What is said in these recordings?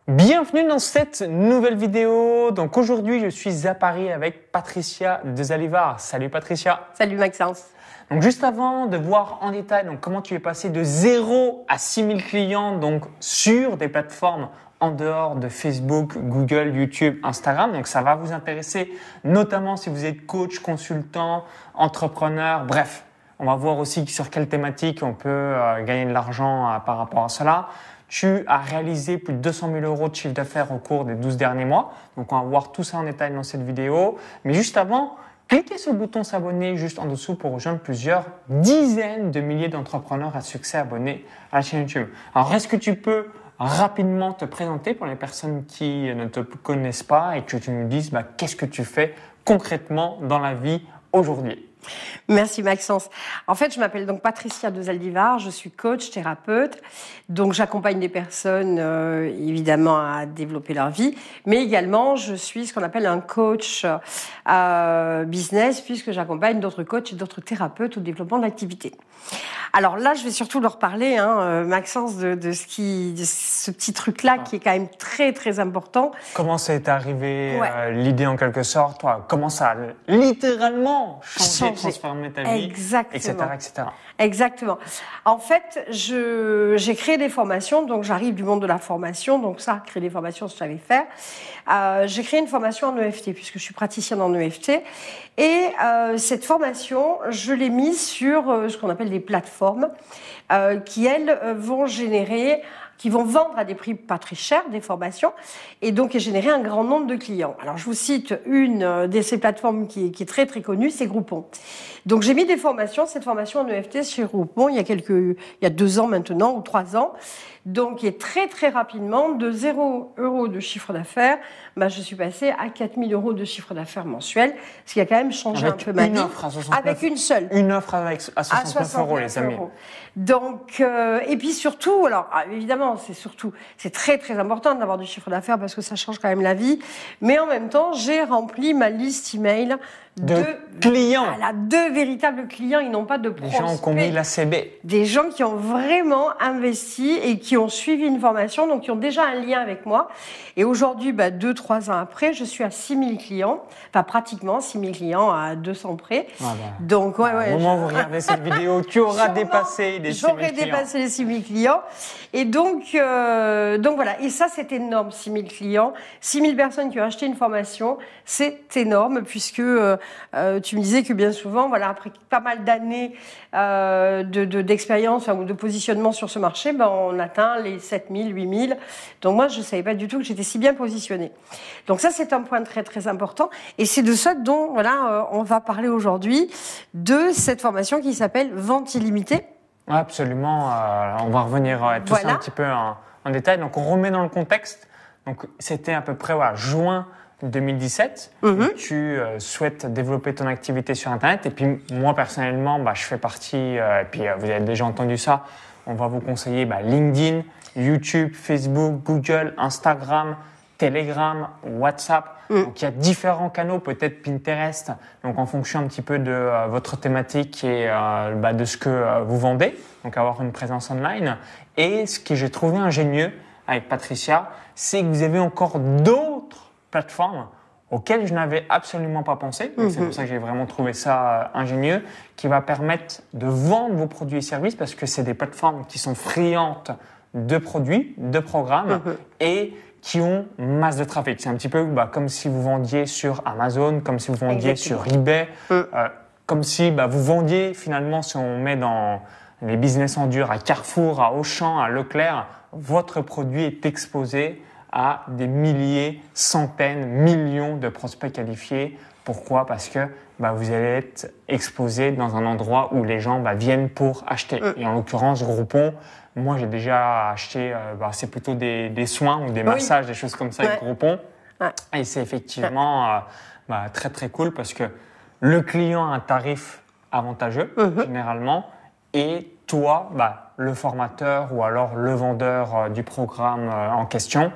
Bienvenue dans cette nouvelle vidéo. Donc aujourd'hui, je suis à Paris avec Patricia Dezalivar. Salut Patricia. Salut Maxence. Donc juste avant de voir en détail comment tu es passé de 0 à 6000 clients sur des plateformes en dehors de Facebook, Google, YouTube, Instagram. Donc ça va vous intéresser notamment si vous êtes coach, consultant, entrepreneur, bref. On va voir aussi sur quelle thématique on peut gagner de l'argent par rapport à cela. Tu as réalisé plus de 200 000 euros de chiffre d'affaires au cours des 12 derniers mois. Donc, on va voir tout ça en détail dans cette vidéo. Mais juste avant, cliquez sur le bouton s'abonner juste en dessous pour rejoindre plusieurs dizaines de milliers d'entrepreneurs à succès abonnés à la chaîne YouTube. Alors, est-ce que tu peux rapidement te présenter pour les personnes qui ne te connaissent pas et que tu nous dises qu'est-ce que tu fais concrètement dans la vie aujourd'hui? Merci Maxence. En fait, je m'appelle donc Patricia Dezalivar, je suis coach, thérapeute. Donc, j'accompagne des personnes évidemment à développer leur vie, mais également je suis ce qu'on appelle un coach business puisque j'accompagne d'autres coachs et d'autres thérapeutes au développement de l'activité. Alors là, je vais surtout leur parler, Maxence, de ce petit truc-là qui est quand même très très important. Comment ça est arrivé l'idée en quelque sorte, comment ça a littéralement changé, transformé ta vie, Exactement. etc. Exactement. En fait, j'ai créé des formations, donc j'arrive du monde de la formation, donc ça, créer des formations, je savais faire. J'ai créé une formation en EFT, puisque je suis praticienne en EFT. Et cette formation, je l'ai mise sur ce qu'on appelle des plateformes qui, elles, qui vont vendre à des prix pas très chers des formations et donc générer un grand nombre de clients. Alors, je vous cite une de ces plateformes qui est très très connue, c'est Groupon. Donc, j'ai mis cette formation en EFT chez Groupon il y a 2 ans maintenant ou 3 ans. Donc, et très très rapidement, de 0 € de chiffre d'affaires, je suis passée à 4 000 € de chiffre d'affaires mensuel, ce qui a quand même changé un peu ma vie. Avec une seule. Une offre à 69 €, les amis. Donc, et puis surtout, alors évidemment, c'est très très important d'avoir du chiffre d'affaires parce que ça change quand même la vie. Mais en même temps, j'ai rempli ma liste email de clients. Voilà, 2 véritables clients, ils n'ont pas de prospects. Des gens qui ont mis l'ACB. Des gens qui ont vraiment investi et qui ont suivi une formation, donc qui ont déjà un lien avec moi. Et aujourd'hui, 2-3 ans après, je suis à 6000 clients, enfin pratiquement 6000 clients à 200 près. Donc, au moment où vous regardez cette vidéo, tu auras dépassé les 6000 clients. J'aurais dépassé les 6000 clients. Et donc voilà. Et ça, c'est énorme, 6000 clients. 6000 personnes qui ont acheté une formation, c'est énorme puisque tu me disais que bien souvent, après pas mal d'années d'expérience ou de positionnement sur ce marché, on atteint les 7000, 8000. Donc moi, je ne savais pas du tout que j'étais si bien positionnée. Donc ça, c'est un point très très important. Et c'est de ça dont on va parler aujourd'hui, de cette formation qui s'appelle Vente illimitée. Absolument. On va revenir tout ça un petit peu en détail. Donc on remet dans le contexte. Donc c'était à peu près juin 2017, tu souhaites développer ton activité sur Internet. Et puis moi, personnellement, je fais partie, et puis vous avez déjà entendu ça, on va vous conseiller LinkedIn, YouTube, Facebook, Google, Instagram, Telegram, WhatsApp. Donc il y a différents canaux, peut-être Pinterest, donc en fonction un petit peu de votre thématique et de ce que vous vendez, donc avoir une présence online. Et ce que j'ai trouvé ingénieux avec Patricia, c'est que vous avez encore d'autres plateformes auxquelles je n'avais absolument pas pensé. Donc c'est pour ça que j'ai vraiment trouvé ça ingénieux, qui va permettre de vendre vos produits et services parce que c'est des plateformes qui sont friandes de produits, de programmes et qui ont masse de trafic. C'est un petit peu comme si vous vendiez sur Amazon, comme si vous vendiez sur eBay, comme si vous vendiez finalement, si on met dans les business en dur, à Carrefour, à Auchan, à Leclerc, votre produit est exposé à des milliers, centaines, millions de prospects qualifiés. Pourquoi? Parce que vous allez être exposé dans un endroit où les gens viennent pour acheter. Et en l'occurrence, Groupon, moi j'ai déjà acheté, c'est plutôt des soins ou des massages, des choses comme ça avec Groupon. Et c'est effectivement très très cool parce que le client a un tarif avantageux généralement et toi, le formateur ou alors le vendeur du programme en question,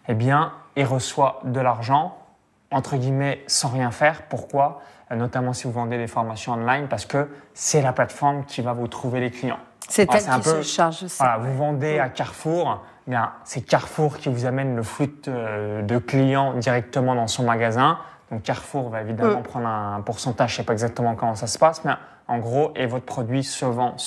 il reçoit de l'argent, entre guillemets, sans rien faire. Pourquoi? Notamment si vous vendez des formations online, parce que c'est la plateforme qui va vous trouver les clients. C'est elle qui se charge de ça. Voilà, vous vendez à Carrefour, bien, c'est Carrefour qui vous amène le flux de clients directement dans son magasin. Donc Carrefour va évidemment prendre un pourcentage, je ne sais pas exactement comment ça se passe, mais en gros, et votre produit se vend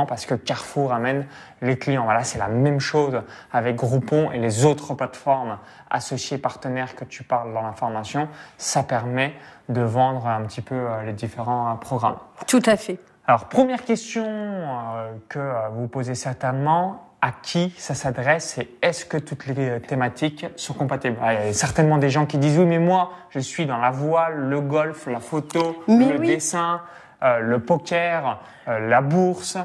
parce que Carrefour amène les clients. Voilà, c'est la même chose avec Groupon et les autres plateformes associées, partenaires que tu parles dans l'information. Ça permet de vendre un petit peu les différents programmes. Tout à fait. Alors, première question que vous posez certainement, à qui ça s'adresse et est-ce que toutes les thématiques sont compatibles? Il y a certainement des gens qui disent oui, mais moi, je suis dans la voile, le golf, la photo, dessin, le poker, la bourse,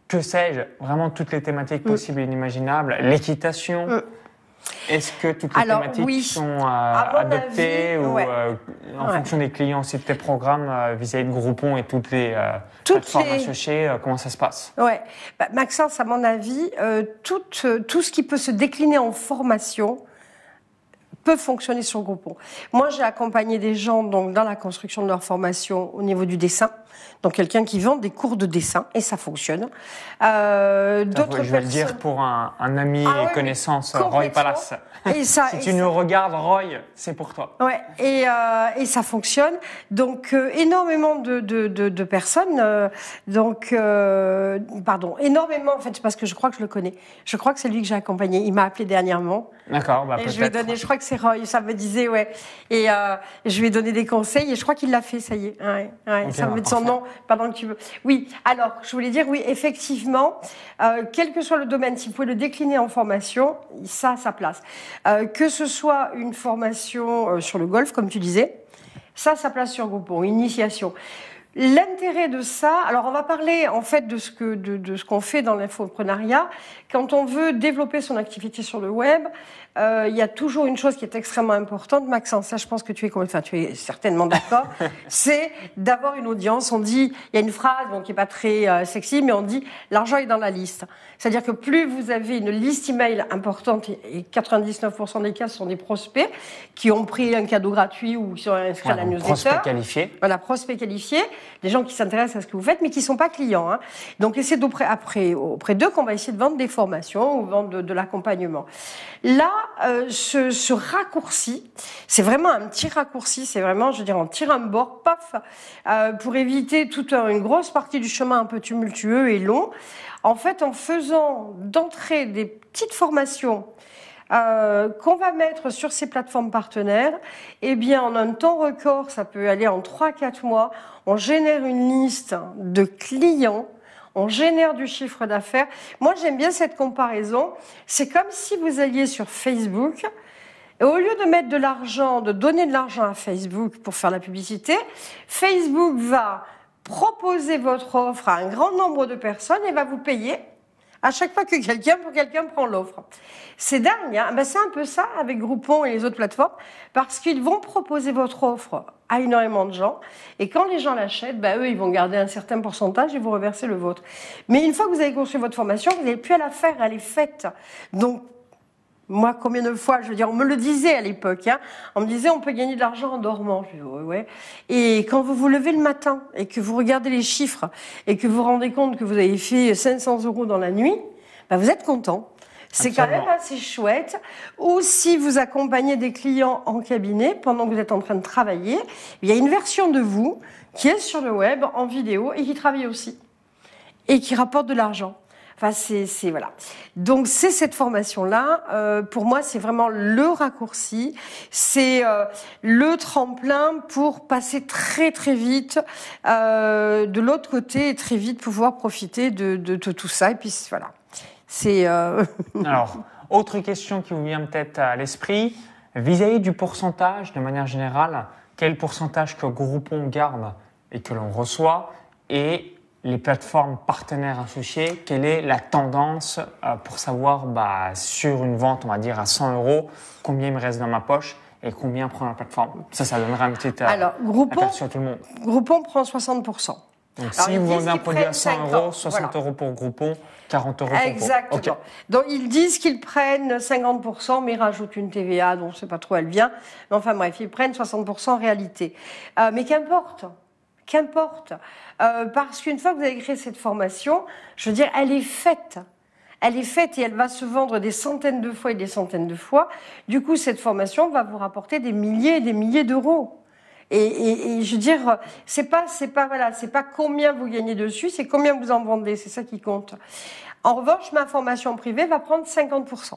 que sais-je, vraiment toutes les thématiques possibles et inimaginables, l'équitation. Est-ce que toutes les thématiques sont adaptées ou en fonction des clients aussi de tes programmes vis-à-vis de Groupon et toutes les plateformes associées, comment ça se passe? Ouais, Maxence, à mon avis, tout ce qui peut se décliner en formation peut fonctionner sur Groupon. Moi, j'ai accompagné des gens donc dans la construction de leur formation au niveau du dessin. Donc quelqu'un qui vend des cours de dessin et ça fonctionne. Je vais le dire pour un ami et connaissance, Roy Palace. Si tu nous regardes, Roy, c'est pour toi. Ouais, et ça fonctionne. Donc énormément de personnes. Énormément en fait parce que je crois que je le connais. Je crois que c'est lui que j'ai accompagné. Il m'a appelé dernièrement. D'accord, peut-être. Je crois que c'est Roy. Ça me disait Et je lui ai donné des conseils et je crois qu'il l'a fait. Ça y est. Okay, ça me met de son nom. Pendant que tu veux. Oui, alors, je voulais dire, oui, effectivement, quel que soit le domaine, si vous pouvez le décliner en formation, ça a sa place. Que ce soit une formation sur le golf, comme tu disais, ça a sa place sur Groupon, initiation. L'intérêt de ça, alors on va parler en fait de ce qu'on fait dans l'infoprenariat. Quand on veut développer son activité sur le web, il y a toujours une chose qui est extrêmement importante, Maxence, ça je pense que tu es certainement d'accord, c'est d'avoir une audience. On dit, il y a une phrase qui est pas très sexy, mais on dit l'argent est dans la liste. C'est-à-dire que plus vous avez une liste email importante, et 99% des cas ce sont des prospects qui ont pris un cadeau gratuit ou qui sont inscrits à la newsletter. Prospect qualifié. Voilà, prospect qualifié, des gens qui s'intéressent à ce que vous faites, mais qui sont pas clients. Donc c'est auprès d'eux qu'on va essayer de vendre des formations ou vendre de l'accompagnement. Là, ce raccourci, c'est vraiment un petit raccourci, c'est vraiment, on tire un bord, paf, pour éviter toute une grosse partie du chemin un peu tumultueux et long. En fait, en faisant d'entrée des petites formations qu'on va mettre sur ces plateformes partenaires, eh bien, en un temps record, ça peut aller en 3-4 mois, on génère une liste de clients, on génère du chiffre d'affaires. Moi, j'aime bien cette comparaison. C'est comme si vous alliez sur Facebook et au lieu de mettre de l'argent, de donner de l'argent à Facebook pour faire la publicité, Facebook va proposer votre offre à un grand nombre de personnes et va vous payer à chaque fois que quelqu'un prend l'offre. C'est dingue, c'est un peu ça avec Groupon et les autres plateformes, parce qu'ils vont proposer votre offre à énormément de gens, et quand les gens l'achètent, eux, ils vont garder un certain pourcentage et vous reverser le vôtre. Mais une fois que vous avez construit votre formation, vous n'avez plus à la faire, elle est faite. Donc, moi, combien de fois, on me le disait à l'époque, on me disait on peut gagner de l'argent en dormant. Je dis ouais. Et quand vous vous levez le matin et que vous regardez les chiffres et que vous vous rendez compte que vous avez fait 500 € dans la nuit, vous êtes content. C'est quand même assez chouette. Ou si vous accompagnez des clients en cabinet pendant que vous êtes en train de travailler, il y a une version de vous qui est sur le web en vidéo et qui travaille aussi et qui rapporte de l'argent. Voilà. Donc c'est cette formation-là. Pour moi, c'est vraiment le raccourci, c'est le tremplin pour passer très très vite de l'autre côté et très vite pouvoir profiter de tout ça. Et puis voilà. Alors, autre question qui vous vient peut-être à l'esprit, vis-à-vis du pourcentage, de manière générale, quel pourcentage que Groupon garde et que l'on reçoit et les plateformes partenaires associées, quelle est la tendance pour savoir sur une vente, on va dire à 100 €, combien il me reste dans ma poche et combien prend la plateforme? Ça donnera un petit aperçu à tout le monde. Groupon prend 60%. Donc si vous vendez un produit à 100 €, 60 € pour Groupon, 40 € pour Exactement. Okay. Donc ils disent qu'ils prennent 50%, mais ils rajoutent une TVA, dont je ne sais pas trop où elle vient. Mais enfin bref, ils prennent 60% en réalité. Mais qu'importe. qu'importe. Parce qu'une fois que vous avez créé cette formation, je veux dire, elle est faite. Elle est faite et elle va se vendre des centaines de fois et des centaines de fois. Du coup, cette formation va vous rapporter des milliers et des milliers d'euros. Et je veux dire, c'est pas combien vous gagnez dessus, c'est combien vous en vendez, c'est ça qui compte. En revanche, ma formation privée va prendre 50%.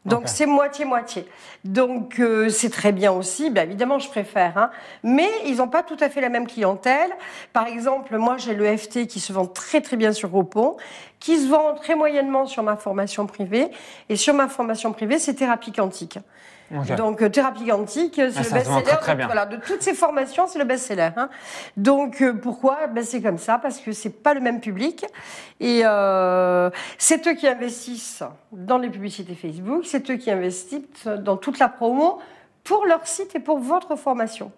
Donc c'est moitié-moitié. Donc c'est très bien aussi, bien évidemment je préfère, hein. Mais ils n'ont pas tout à fait la même clientèle. Par exemple, moi j'ai le FT qui se vend très très bien sur Groupon, qui se vend très moyennement sur ma formation privée. Et sur ma formation privée, c'est thérapie quantique. Donc thérapie quantique, c'est le best-seller. Voilà, de toutes ces formations, c'est le best-seller. Hein. Donc pourquoi ? C'est comme ça, parce que c'est pas le même public. Et c'est eux qui investissent dans les publicités Facebook, c'est eux qui investissent dans toute la promo pour leur site et pour votre formation.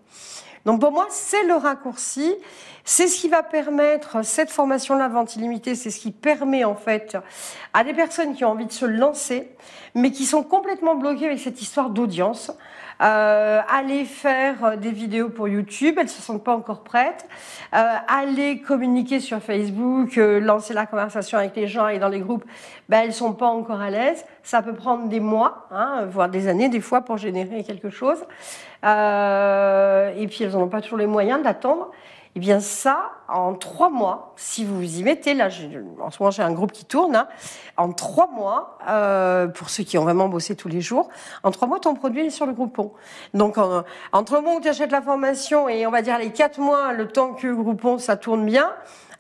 Donc pour moi, c'est le raccourci, c'est ce qui va permettre, cette formation-là, vente illimitée, c'est ce qui permet en fait à des personnes qui ont envie de se lancer, mais qui sont complètement bloquées avec cette histoire d'audience, aller faire des vidéos pour YouTube, elles ne se sentent pas encore prêtes, aller communiquer sur Facebook, lancer la conversation avec les gens et dans les groupes, elles ne sont pas encore à l'aise. Ça peut prendre des mois, hein, voire des années des fois pour générer quelque chose. Et puis elles n'ont pas toujours les moyens d'attendre. Eh bien ça, en 3 mois, si vous vous y mettez, là en ce moment j'ai un groupe qui tourne, hein, en 3 mois, pour ceux qui ont vraiment bossé tous les jours, en 3 mois ton produit est sur le Groupon. Donc entre le moment où tu achètes la formation et on va dire les 4 mois, le temps que Groupon ça tourne bien,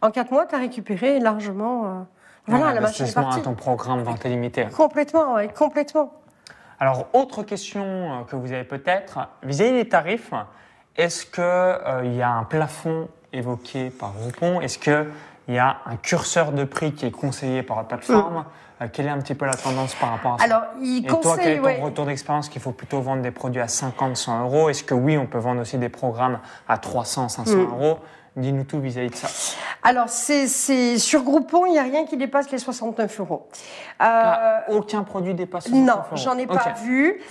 en 4 mois tu as récupéré largement... voilà, la machine est partie. À ton programme vente illimitée. Complètement, oui, complètement. Alors, autre question que vous avez peut-être, vis-à-vis des tarifs, est-ce qu'il y a un plafond évoqué par Groupon ? Est-ce qu'il y a un curseur de prix qui est conseillé par la plateforme ? Quelle est un petit peu la tendance par rapport à ça ? Alors, Et toi, quel est ton retour d'expérience qu'il faut plutôt vendre des produits à 50, 100 euros ? Est-ce que oui, on peut vendre aussi des programmes à 300, 500 euros ? Dis-nous tout vis-à-vis de ça. Alors, sur Groupon, il n'y a rien qui dépasse les 69 euros. Aucun produit dépasse 69 euros. Non, j'en ai pas vu.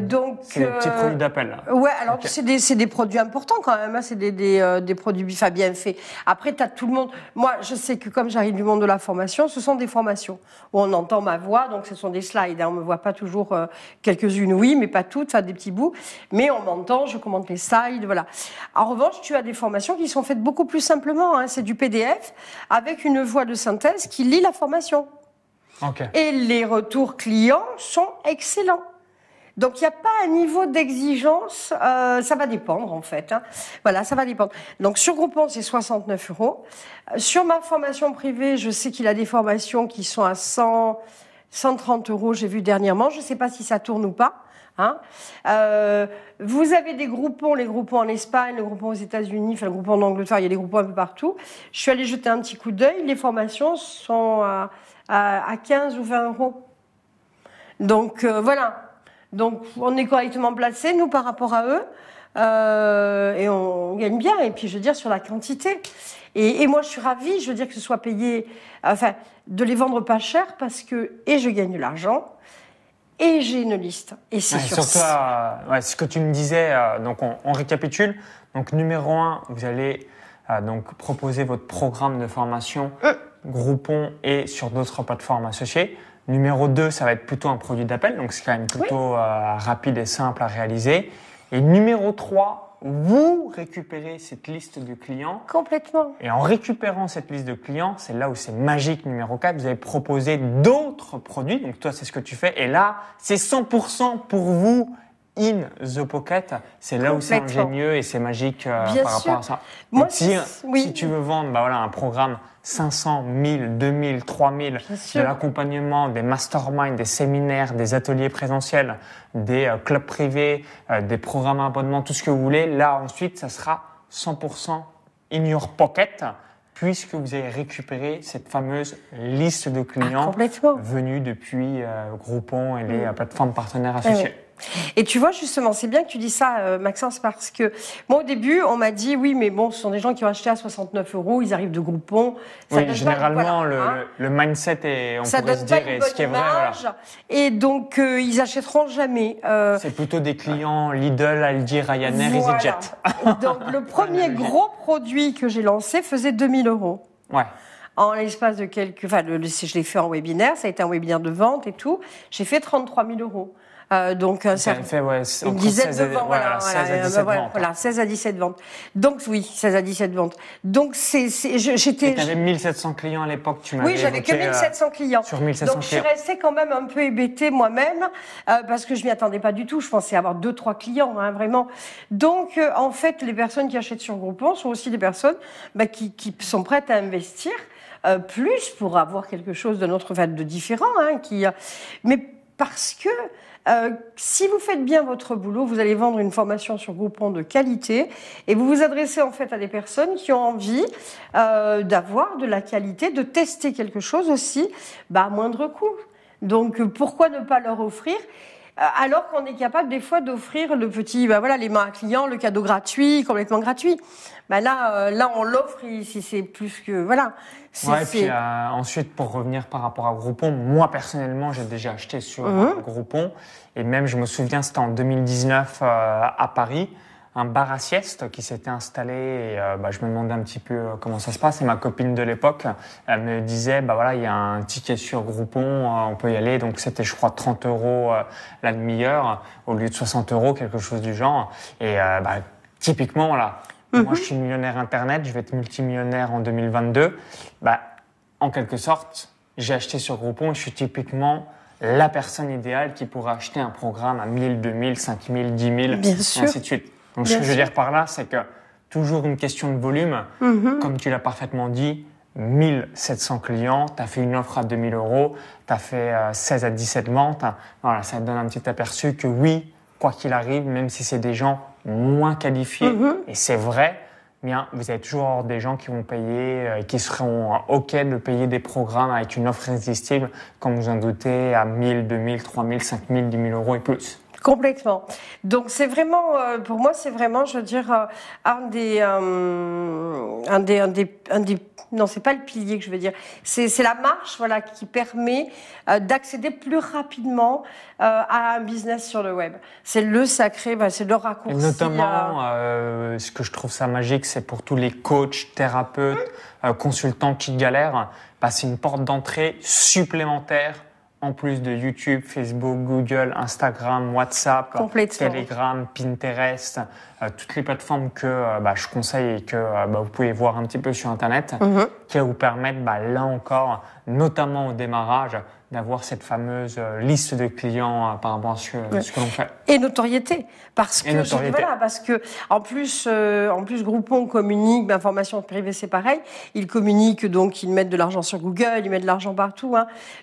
Donc, c'est des petits produits d'appel. Ouais, alors c'est des produits importants quand même. Hein, c'est des produits bien faits. Après, tu as tout le monde. Moi, je sais que comme j'arrive du monde de la formation, ce sont des formations où on entend ma voix. Donc, ce sont des slides. Hein, on me voit pas toujours quelques-unes, oui, mais pas toutes. Enfin, des petits bouts. Mais on m'entend. Je commente les slides. Voilà. En revanche, tu as des formations qui sont faites beaucoup plus simplement. Hein, c'est du PDF avec une voix de synthèse qui lit la formation. Et les retours clients sont excellents. Donc, il n'y a pas un niveau d'exigence, ça va dépendre en fait. Hein. Voilà, ça va dépendre. Donc, sur Groupon, c'est 69 euros. Sur ma formation privée, je sais qu'il a des formations qui sont à 130 euros, j'ai vu dernièrement. Je ne sais pas si ça tourne ou pas. Hein. Vous avez des groupons, les groupons en Espagne, le groupon aux États-Unis, enfin le groupon en Angleterre, il y a des groupons un peu partout. Je suis allée jeter un petit coup d'œil. Les formations sont à 15 ou 20 euros. Donc voilà. Donc on est correctement placé nous par rapport à eux et on gagne bien. Et puis je veux dire sur la quantité. Et moi je suis ravie, je veux dire que ce soit payé, enfin de les vendre pas cher parce que et je gagne de l'argent. Et j'ai une liste. Et c'est surtout ce que tu me disais. Donc on récapitule. Donc numéro 1, vous allez donc proposer votre programme de formation Groupon et sur d'autres plateformes associées. Numéro 2, ça va être plutôt un produit d'appel. Donc c'est quand même plutôt rapide et simple à réaliser. Et numéro 3, vous récupérez cette liste de clients. Complètement. Et en récupérant cette liste de clients, c'est là où c'est magique. Numéro 4, vous allez proposer d'autres produits. Donc toi, c'est ce que tu fais. Et là, c'est 100% pour vous in the pocket. C'est là où c'est ingénieux et c'est magique par rapport à ça. Moi, si tu veux vendre un programme 500, 1000, 2000, 3000, de l'accompagnement, des masterminds, des séminaires, des ateliers présentiels, des clubs privés, des programmes à abonnement, tout ce que vous voulez. Là, ensuite, ça sera 100% in your pocket puisque vous avez récupéré cette fameuse liste de clients venus depuis Groupon et les plateformes partenaires associées. Et tu vois, justement, c'est bien que tu dis ça, Maxence, parce que moi, au début, on m'a dit, oui, mais bon, ce sont des gens qui ont acheté à 69 €, ils arrivent de Groupon. Oui, généralement, le mindset est, on pourrait se dire, ce qui est vrai. Voilà. Et donc, ils achèteront jamais. C'est plutôt des clients Lidl, Aldi, Ryanair, EasyJet. Donc, le premier gros produit que j'ai lancé faisait 2000 €. Ouais. En l'espace de quelques... Enfin, je l'ai fait en webinaire, ça a été un webinaire de vente et tout. J'ai fait 33 000 €. Donc, ça fait une dizaine de ventes. Voilà, 16 à 17 ventes. Voilà, 16 à 17 ventes. Donc, oui, 16 à 17 ventes. Donc, j'étais... Tu avais 1700 clients à l'époque, tu m'avais Oui, j'avais que 1700 clients. Sur 1700 donc, clients. je suis restée quand même un peu hébétée moi-même, parce que je m'y attendais pas du tout. Je pensais avoir 2-3 clients, hein, vraiment. Donc, en fait, les personnes qui achètent sur Groupon sont aussi des personnes qui sont prêtes à investir plus pour avoir quelque chose de différent. Mais parce que si vous faites bien votre boulot, vous allez vendre une formation sur Groupon de qualité et vous vous adressez en fait à des personnes qui ont envie d'avoir de la qualité, de tester quelque chose aussi à moindre coût. Donc pourquoi ne pas leur offrir alors qu'on est capable des fois d'offrir le petit, les mains à client, le cadeau gratuit, complètement gratuit. Là, on l'offre, c'est plus que, voilà. Puis ensuite, pour revenir par rapport à Groupon, moi, personnellement, j'ai déjà acheté sur Groupon. Et même, je me souviens, c'était en 2019 à Paris, un bar à sieste qui s'était installé. Et, je me demandais un petit peu comment ça se passe. Et ma copine de l'époque, elle me disait, il y a un ticket sur Groupon, on peut y aller. Donc, c'était, je crois, 30 € la demi-heure au lieu de 60 €, quelque chose du genre. Et typiquement, voilà. Moi, je suis millionnaire Internet, je vais être multimillionnaire en 2022. En quelque sorte, j'ai acheté sur Groupon et je suis typiquement la personne idéale qui pourra acheter un programme à 1000, 2000, 5000, 10 000, et ainsi de suite. Donc, ce que je veux dire par là, c'est que toujours une question de volume. Comme tu l'as parfaitement dit, 1700 clients, tu as fait une offre à 2000 €, tu as fait 16 à 17 ventes. Voilà, ça te donne un petit aperçu que oui, quoi qu'il arrive, même si c'est des gens moins qualifiés, et c'est vrai, bien, vous avez toujours des gens qui vont payer, qui seront OK de payer des programmes avec une offre irrésistible, comme vous en doutez, à 1000, 2000, 3000, 5000, 10 000 € et plus. Complètement. Donc c'est vraiment, pour moi, c'est vraiment, je veux dire, non, c'est pas le pilier que je veux dire. C'est la marche, qui permet d'accéder plus rapidement à un business sur le web. C'est le sacré, c'est le raccourci. Et notamment, ce que je trouve ça magique, c'est pour tous les coachs, thérapeutes, consultants qui galèrent, c'est une porte d'entrée supplémentaire. En plus de YouTube, Facebook, Google, Instagram, WhatsApp, Telegram, Pinterest, toutes les plateformes que je conseille et que vous pouvez voir un petit peu sur Internet, qui vous permettent, là encore, notamment au démarrage, d'avoir cette fameuse liste de clients par rapport à ce que l'on fait. Et notoriété. Parce que en plus Groupon communique, formation privée c'est pareil, ils communiquent, donc ils mettent de l'argent sur Google, ils mettent de l'argent partout.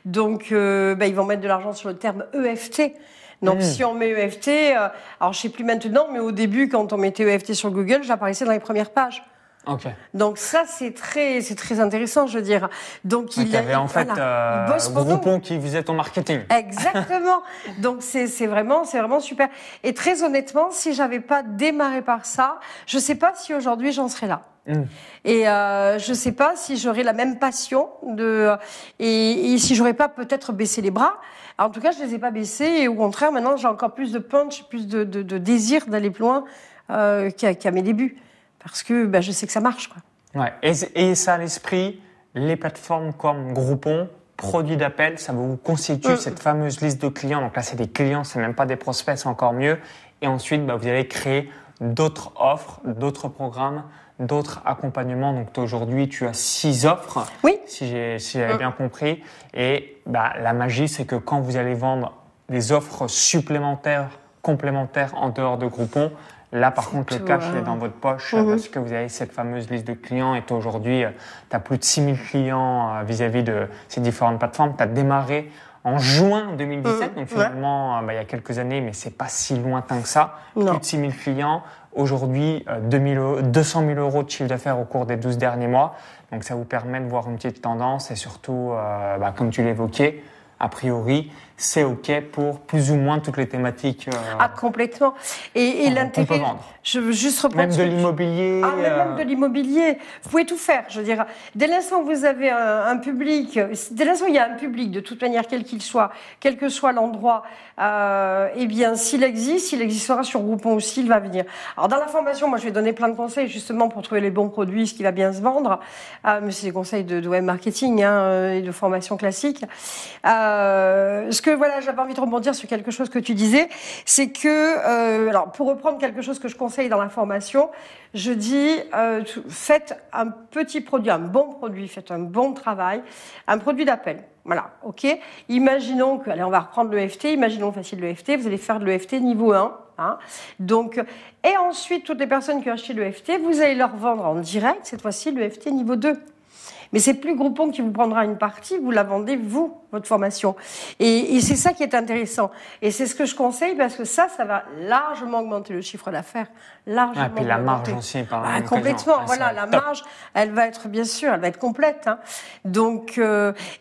Donc ils vont mettre de l'argent sur le terme EFT. Donc si on met EFT, alors je sais plus maintenant, mais au début quand on mettait EFT sur Google, j'apparaissais dans les premières pages. Okay. Donc ça c'est très intéressant, je veux dire. Donc il y avait en fait Groupon qui faisait ton marketing. Exactement. Donc c'est vraiment super. Et très honnêtement, si j'avais pas démarré par ça, je sais pas si aujourd'hui j'en serais là. Et je sais pas si j'aurais la même passion et si j'aurais pas peut-être baissé les bras. En tout cas, je les ai pas baissés et au contraire, maintenant j'ai encore plus de punch, plus de désir d'aller plus loin qu'à mes débuts. Parce que je sais que ça marche, quoi. Ouais. Et ça à l'esprit, les plateformes comme Groupon, produits d'appel, ça vous constitue cette fameuse liste de clients. Donc là, c'est des clients, c'est même pas des prospects, c'est encore mieux. Et ensuite, vous allez créer d'autres offres, d'autres programmes, d'autres accompagnements. Donc aujourd'hui, tu as 6 offres, si j'avais bien compris. Et la magie, c'est que quand vous allez vendre des offres supplémentaires, complémentaires en dehors de Groupon, là, par contre, le cash est dans votre poche parce que vous avez cette fameuse liste de clients et aujourd'hui, tu as plus de 6000 clients vis-à-vis de ces différentes plateformes. Tu as démarré en juin 2017, donc finalement, il y a quelques années, mais c'est pas si lointain que ça. Non. Plus de 6000 clients. Aujourd'hui, 200 000 € de chiffre d'affaires au cours des 12 derniers mois. Donc, ça vous permet de voir une petite tendance et surtout, comme tu l'évoquais, a priori, c'est OK pour plus ou moins toutes les thématiques. Complètement. Et l'intérêt. Je veux juste reprendre. Même de l'immobilier. Même de l'immobilier. Vous pouvez tout faire. Je veux dire, dès l'instant que vous avez un public, dès l'instant où il y a un public, de toute manière, quel qu'il soit, quel que soit l'endroit, eh bien, s'il existe, il existera sur Groupon aussi, il va venir. Alors, dans la formation, moi, je vais donner plein de conseils, justement, pour trouver les bons produits, ce qui va bien se vendre. Mais c'est des conseils de web marketing, et de formation classique. Voilà, j'avais envie de rebondir sur quelque chose que tu disais, c'est que, alors, pour reprendre quelque chose que je conseille dans la formation, je dis, faites un petit produit, un bon produit, faites un bon travail, un produit d'appel. Voilà, OK. Imaginons que, allez, on va reprendre l'EFT, imaginons facile l'EFT, vous allez faire de l'EFT niveau 1. Donc, et ensuite, toutes les personnes qui ont acheté l'EFT, vous allez leur vendre en direct, cette fois-ci, l'EFT niveau 2. Mais c'est plus Groupon qui vous prendra une partie, vous la vendez, vous, votre formation. Et c'est ça qui est intéressant. Et c'est ce que je conseille parce que ça va largement augmenter le chiffre d'affaires. Largement. Et puis la marge aussi, par exemple. Complètement. Voilà, la marge, elle va être, bien sûr, elle va être complète. Donc,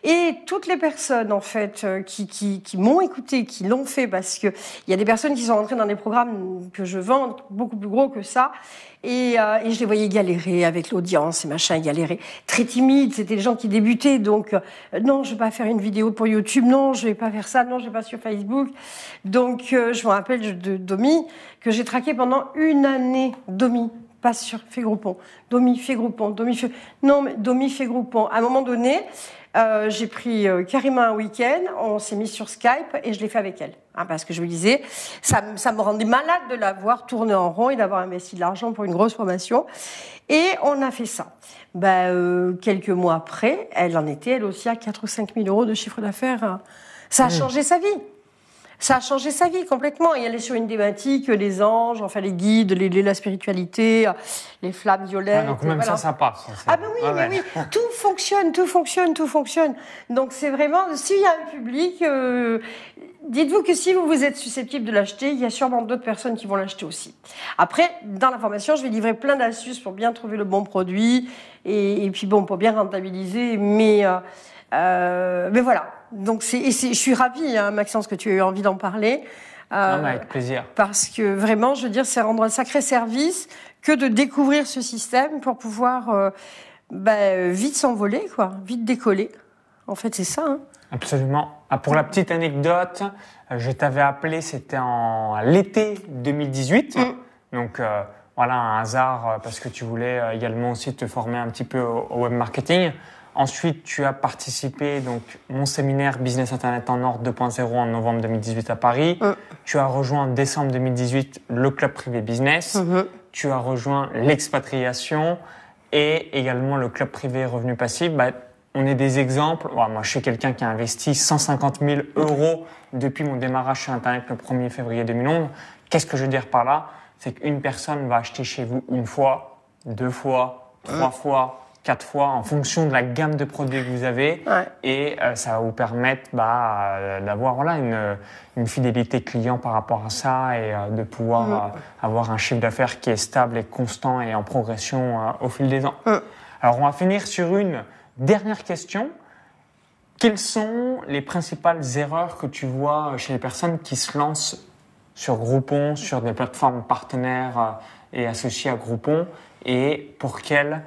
et toutes les personnes, en fait, qui m'ont écouté, qui l'ont fait, parce que il y a des personnes qui sont entrées dans des programmes que je vends beaucoup plus gros que ça. Et je les voyais galérer avec l'audience et machin, galérer. Très timides, c'était des gens qui débutaient, donc non, je vais pas faire une vidéo pour YouTube, non, je vais pas faire ça, non, je vais pas sur Facebook. Donc, je me rappelle de Domi, que j'ai traqué pendant une année. Domi, pas sur fait Groupon. Domi, fait Groupon. Non, mais Domi, fait Groupon. À un moment donné, j'ai pris carrément un week-end, on s'est mis sur Skype et je l'ai fait avec elle. Parce que je me disais, ça me rendait malade de la voir tourner en rond et d'avoir investi de l'argent pour une grosse formation. Et on a fait ça. Quelques mois après, elle en était, elle aussi, à 4 ou 5 000 euros de chiffre d'affaires. Ça a changé sa vie. Ça a changé sa vie complètement. Et elle est sur une thématique, les anges, enfin les guides, la spiritualité, les flammes violettes. Donc même voilà. ça passe. Oui. Tout fonctionne. Donc c'est vraiment, s'il y a un public, dites-vous que si vous êtes susceptible de l'acheter, il y a sûrement d'autres personnes qui vont l'acheter aussi. Après, dans la formation, je vais livrer plein d'astuces pour bien trouver le bon produit et puis pour bien rentabiliser. Mais voilà. Donc je suis ravie, Maxence, que tu aies eu envie d'en parler. Non, mais avec plaisir. Parce que vraiment, je veux dire, c'est rendre un sacré service que de découvrir ce système pour pouvoir vite s'envoler, vite décoller. En fait, c'est ça. Absolument. Pour la petite anecdote, je t'avais appelé, c'était en l'été 2018. Donc voilà, un hasard parce que tu voulais également aussi te former un petit peu au web marketing. Ensuite, tu as participé donc mon séminaire Business Internet en Or 2.0 en novembre 2018 à Paris. Tu as rejoint en décembre 2018 le club privé business. Tu as rejoint l'expatriation et également le club privé revenu passif. On est des exemples. Moi, je suis quelqu'un qui a investi 150 000 euros depuis mon démarrage sur Internet le 1er février 2011. Qu'est-ce que je veux dire par là? C'est qu'une personne va acheter chez vous une fois, 2 fois, 3 fois, 4 fois en fonction de la gamme de produits que vous avez et ça va vous permettre d'avoir une fidélité client par rapport à ça et de pouvoir avoir un chiffre d'affaires qui est stable et constant et en progression au fil des ans. Alors on va finir sur une dernière question. Quelles sont les principales erreurs que tu vois chez les personnes qui se lancent sur Groupon, sur des plateformes partenaires et associées à Groupon et pour quelles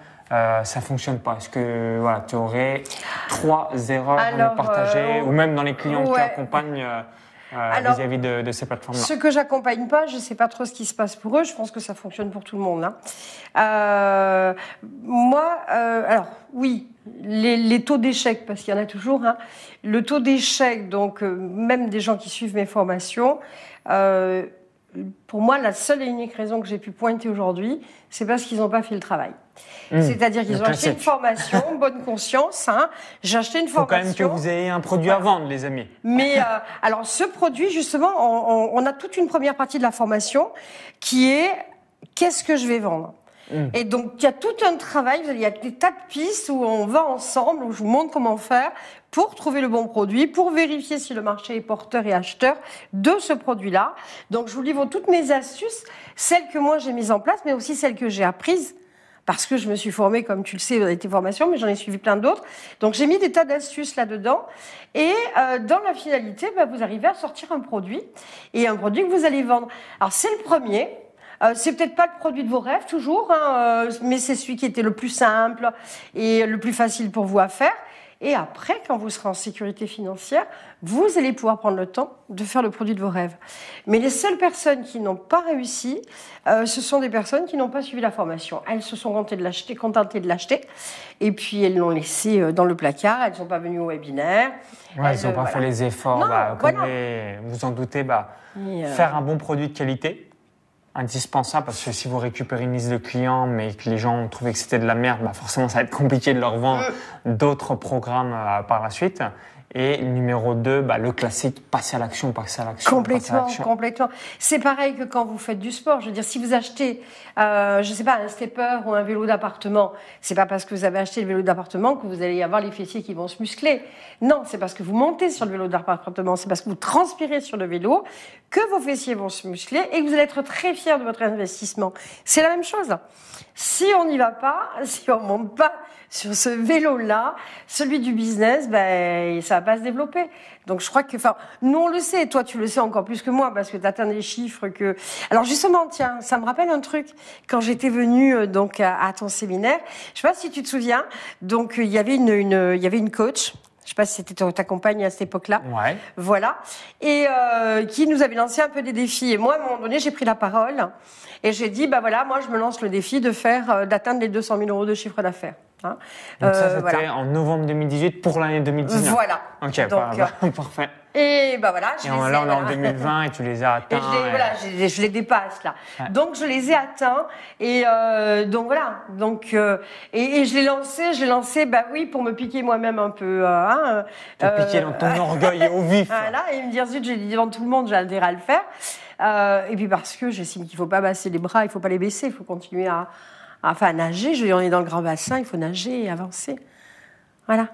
ça fonctionne pas? Est-ce que tu aurais 3 erreurs à nous partager ou même dans les clients que tu accompagnes vis-à-vis de ces plateformes-là? Ceux que j'accompagne pas, je sais pas trop ce qui se passe pour eux. Je pense que ça fonctionne pour tout le monde. Moi, alors oui, les taux d'échec, parce qu'il y en a toujours. Le taux d'échec, donc même des gens qui suivent mes formations. Pour moi, la seule et unique raison que j'ai pu pointer aujourd'hui, c'est parce qu'ils n'ont pas fait le travail. C'est-à-dire qu'ils ont acheté une formation, bonne conscience. J'ai acheté une formation. Il faut quand même que vous ayez un produit à vendre, les amis. Mais alors, ce produit, justement, on a toute une première partie de la formation qui est qu'est-ce que je vais vendre. Et donc, il y a tout un travail, il y a des tas de pistes où on va ensemble, où je vous montre comment faire pour trouver le bon produit, pour vérifier si le marché est porteur et acheteur de ce produit-là. Donc, je vous livre toutes mes astuces, celles que moi j'ai mises en place, mais aussi celles que j'ai apprises. parce que je me suis formée, comme tu le sais, dans tes formations, mais j'en ai suivi plein d'autres. Donc, j'ai mis des tas d'astuces là-dedans. Et dans la finalité, vous arrivez à sortir un produit, et un produit que vous allez vendre. Alors, c'est le premier. C'est peut-être pas le produit de vos rêves, toujours, mais c'est celui qui était le plus simple et le plus facile pour vous à faire. Et après, quand vous serez en sécurité financière, vous allez pouvoir prendre le temps de faire le produit de vos rêves. Mais les seules personnes qui n'ont pas réussi, ce sont des personnes qui n'ont pas suivi la formation. Elles se sont contentées de l'acheter, et puis elles l'ont laissé dans le placard, elles ne sont pas venues au webinaire. Ouais, elles n'ont pas fait les efforts, vous en doutez, faire un bon produit de qualité. Indispensable, parce que si vous récupérez une liste de clients mais que les gens ont trouvé que c'était de la merde, forcément ça va être compliqué de leur vendre d'autres programmes par la suite. Et numéro 2, le classique, passer à l'action. Complètement. C'est pareil que quand vous faites du sport. Je veux dire, si vous achetez, un stepper ou un vélo d'appartement, c'est pas parce que vous avez acheté le vélo d'appartement que vous allez avoir les fessiers qui vont se muscler. Non, c'est parce que vous montez sur le vélo d'appartement, c'est parce que vous transpirez sur le vélo que vos fessiers vont se muscler et que vous allez être très fier de votre investissement. C'est la même chose. Si on n'y va pas, si on monte pas sur ce vélo-là, celui du business, ça va pas se développer. Donc je crois que, nous on le sait, toi tu le sais encore plus que moi parce que tu atteins des chiffres que. Alors justement, tiens, ça me rappelle un truc. Quand j'étais venue donc à ton séminaire, je sais pas si tu te souviens. Donc il y avait une coach. Je sais pas si c'était ta compagne à cette époque-là. Ouais. Voilà. Et qui nous avait lancé un peu des défis. Et moi, à un moment donné, j'ai pris la parole et j'ai dit, moi, je me lance le défi d'atteindre les 200 000 euros de chiffre d'affaires. Donc ça, c'était en novembre 2018 pour l'année 2019. Voilà. Ok, parfait. Et là, on est en 2020 et tu les as atteints. Je les dépasse là. Ouais. Donc je les ai atteints et donc voilà. Donc et je l'ai lancé, pour me piquer moi-même un peu. Te piquer dans ton orgueil au vif. Voilà, et me dire zut, j'ai dit devant tout le monde, j'ai intérêt à le faire. Et puis parce que j'estime qu'il faut pas baisser les bras, il faut pas les baisser, il faut continuer à nager. On est dans le grand bassin, il faut nager et avancer. Voilà.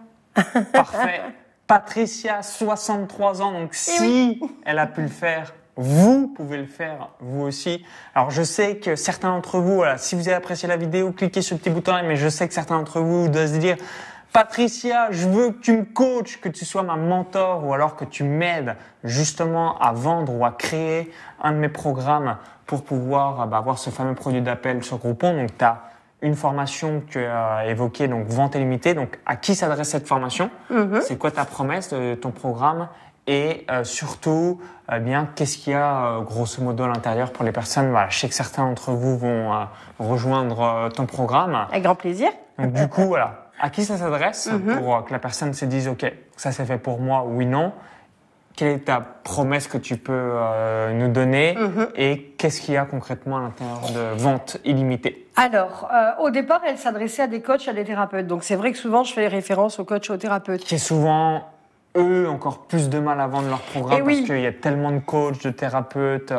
Parfait. Patricia, 63 ans, donc si elle a pu le faire, vous pouvez le faire, vous aussi. Alors je sais que certains d'entre vous, si vous avez apprécié la vidéo, cliquez sur le petit bouton, mais je sais que certains d'entre vous doivent se dire Patricia, je veux que tu me coaches, que tu sois ma mentor ou alors que tu m'aides justement à vendre ou à créer un de mes programmes pour pouvoir avoir ce fameux produit d'appel sur Groupon. Donc tu as une formation que tu as évoquée, donc vente illimitée. Donc, à qui s'adresse cette formation? C'est quoi ta promesse de ton programme? Et surtout, qu'est-ce qu'il y a grosso modo à l'intérieur pour les personnes? Je sais que certains d'entre vous vont rejoindre ton programme. Avec grand plaisir. Donc, du coup, à qui ça s'adresse pour que la personne se dise, OK, ça c'est fait pour moi, oui, non. Quelle est ta promesse que tu peux nous donner et qu'est-ce qu'il y a concrètement à l'intérieur de vente illimitée? Alors, au départ, elle s'adressait à des coachs, à des thérapeutes. Donc, c'est vrai que souvent, je fais référence aux coachs et aux thérapeutes. Qui est souvent, eux, encore plus de mal à vendre leur programme parce qu'il y a tellement de coachs, de thérapeutes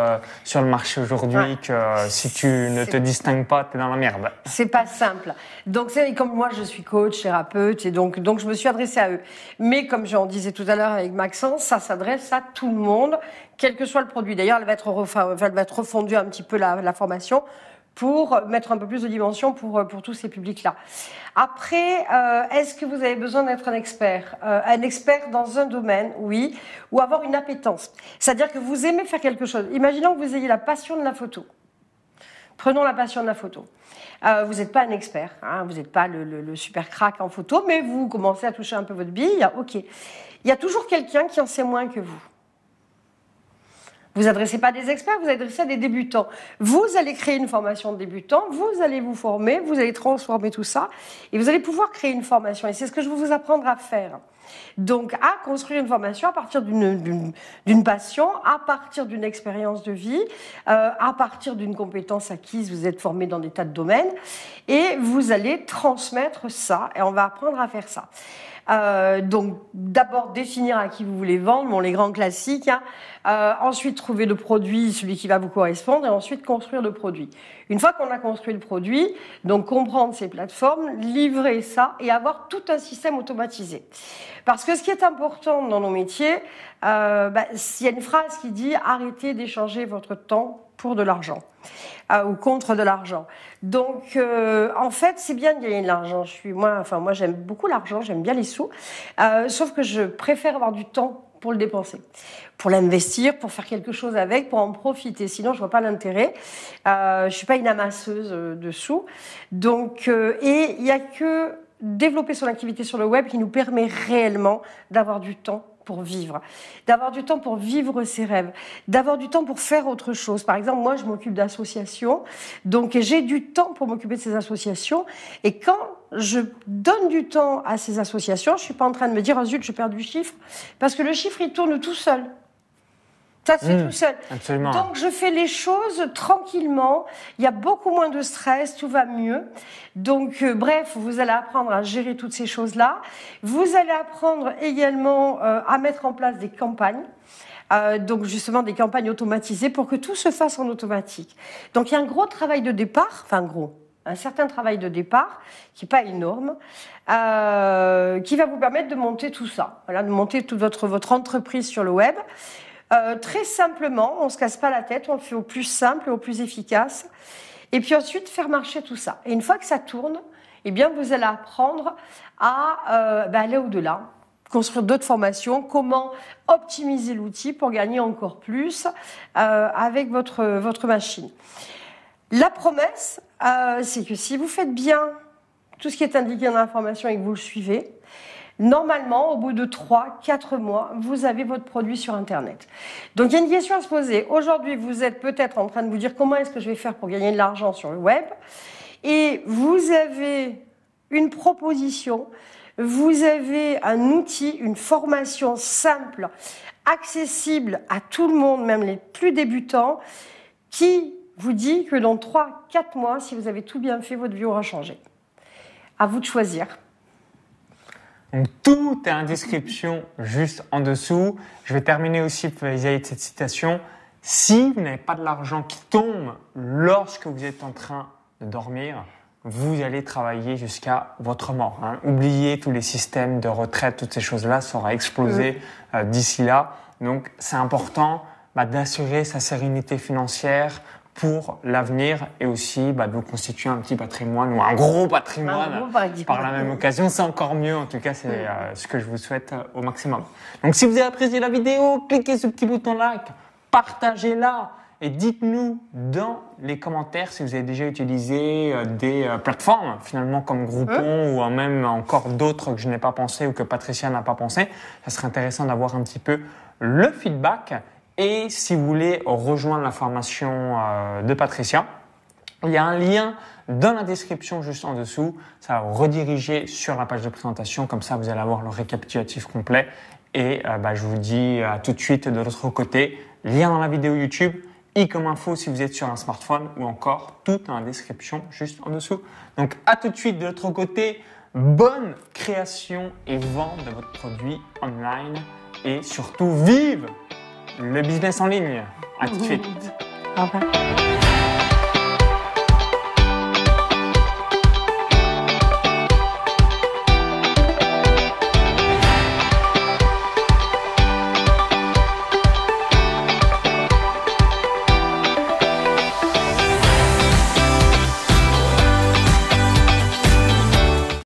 sur le marché aujourd'hui que si tu ne te distingues pas, tu es dans la merde. C'est pas simple. Donc, comme moi, je suis coach, thérapeute, et donc je me suis adressée à eux. Mais comme j'en disais tout à l'heure avec Maxence, ça s'adresse à tout le monde, quel que soit le produit. D'ailleurs, elle va être refondue un petit peu la formation pour mettre un peu plus de dimension pour tous ces publics-là. Après, est-ce que vous avez besoin d'être un expert? Un expert dans un domaine, oui, ou avoir une appétence. C'est-à-dire que vous aimez faire quelque chose. Imaginons que vous ayez la passion de la photo. Prenons la passion de la photo. Vous n'êtes pas un expert, vous n'êtes pas le super crack en photo, mais vous commencez à toucher un peu votre bille, ok. Il y a toujours quelqu'un qui en sait moins que vous. Vous adressez pas à des experts, vous adressez à des débutants. Vous allez créer une formation de débutant, vous allez vous former, vous allez transformer tout ça, et vous allez pouvoir créer une formation. Et c'est ce que je vais vous apprendre à faire. Donc, à construire une formation à partir d'une passion, à partir d'une expérience de vie, à partir d'une compétence acquise. Vous êtes formé dans des tas de domaines, et vous allez transmettre ça, et on va apprendre à faire ça. Donc, d'abord définir à qui vous voulez vendre, les grands classiques. Ensuite, trouver le produit, celui qui va vous correspondre, et ensuite construire le produit. Une fois qu'on a construit le produit, donc comprendre ces plateformes, livrer ça et avoir tout un système automatisé. Parce que ce qui est important dans nos métiers, il y a une phrase qui dit « Arrêtez d'échanger votre temps pour de l'argent ou contre de l'argent. Donc, en fait, c'est bien de gagner de l'argent. Moi, j'aime beaucoup l'argent, j'aime bien les sous, sauf que je préfère avoir du temps pour le dépenser, pour l'investir, pour faire quelque chose avec, pour en profiter. Sinon, je vois pas l'intérêt. Je suis pas une amasseuse de sous. Donc, et il y a que développer son activité sur le web qui nous permet réellement d'avoir du temps pour vivre, d'avoir du temps pour vivre ses rêves, d'avoir du temps pour faire autre chose. Par exemple, moi, je m'occupe d'associations, donc j'ai du temps pour m'occuper de ces associations. Et quand je donne du temps à ces associations, je suis pas en train de me dire « Oh zut, je perds du chiffre », parce que le chiffre, il tourne tout seul. Ça se fait tout seul. Absolument. Donc, je fais les choses tranquillement. Il y a beaucoup moins de stress, tout va mieux. Donc, bref, vous allez apprendre à gérer toutes ces choses-là. Vous allez apprendre également à mettre en place des campagnes. Donc, justement, des campagnes automatisées pour que tout se fasse en automatique. Donc, il y a un gros travail de départ, un certain travail de départ, qui n'est pas énorme, qui va vous permettre de monter tout ça. Voilà, de monter toute votre entreprise sur le web. Très simplement, on ne se casse pas la tête, on le fait au plus simple et au plus efficace. Et puis ensuite, faire marcher tout ça. Et une fois que ça tourne, eh bien, vous allez apprendre à aller au-delà, construire d'autres formations, comment optimiser l'outil pour gagner encore plus avec votre machine. La promesse, c'est que si vous faites bien tout ce qui est indiqué dans la formation et que vous le suivez, normalement, au bout de 3-4 mois, vous avez votre produit sur Internet. Donc, il y a une question à se poser. Aujourd'hui, vous êtes peut-être en train de vous dire comment est-ce que je vais faire pour gagner de l'argent sur le web. Et vous avez une proposition, vous avez un outil, une formation simple, accessible à tout le monde, même les plus débutants, qui vous dit que dans 3-4 mois, si vous avez tout bien fait, votre vie aura changé. À vous de choisir. Donc, tout est en description juste en dessous. Je vais terminer aussi vis-à-vis de cette citation. Si vous n'avez pas de l'argent qui tombe lorsque vous êtes en train de dormir, vous allez travailler jusqu'à votre mort. Oubliez tous les systèmes de retraite, toutes ces choses-là, ça aura explosé d'ici là. Donc, c'est important d'assurer sa sérénité financière pour l'avenir et aussi de vous constituer un petit patrimoine ou un gros patrimoine par la même occasion. C'est encore mieux, en tout cas, c'est ce que je vous souhaite au maximum. Donc, si vous avez apprécié la vidéo, cliquez sur le petit bouton like, partagez-la et dites-nous dans les commentaires si vous avez déjà utilisé des plateformes finalement comme Groupon ou même encore d'autres que je n'ai pas pensé ou que Patricia n'a pas pensé. Ça serait intéressant d'avoir un petit peu le feedback. Et si vous voulez rejoindre la formation de Patricia, il y a un lien dans la description juste en dessous. Ça va vous rediriger sur la page de présentation. Comme ça, vous allez avoir le récapitulatif complet. Et je vous dis à tout de suite de l'autre côté. Lien dans la vidéo YouTube, i comme info si vous êtes sur un smartphone ou encore tout dans la description juste en dessous. Donc à tout de suite de l'autre côté. Bonne création et vente de votre produit online. Et surtout, vive le business en ligne. À tout de suite. Au revoir.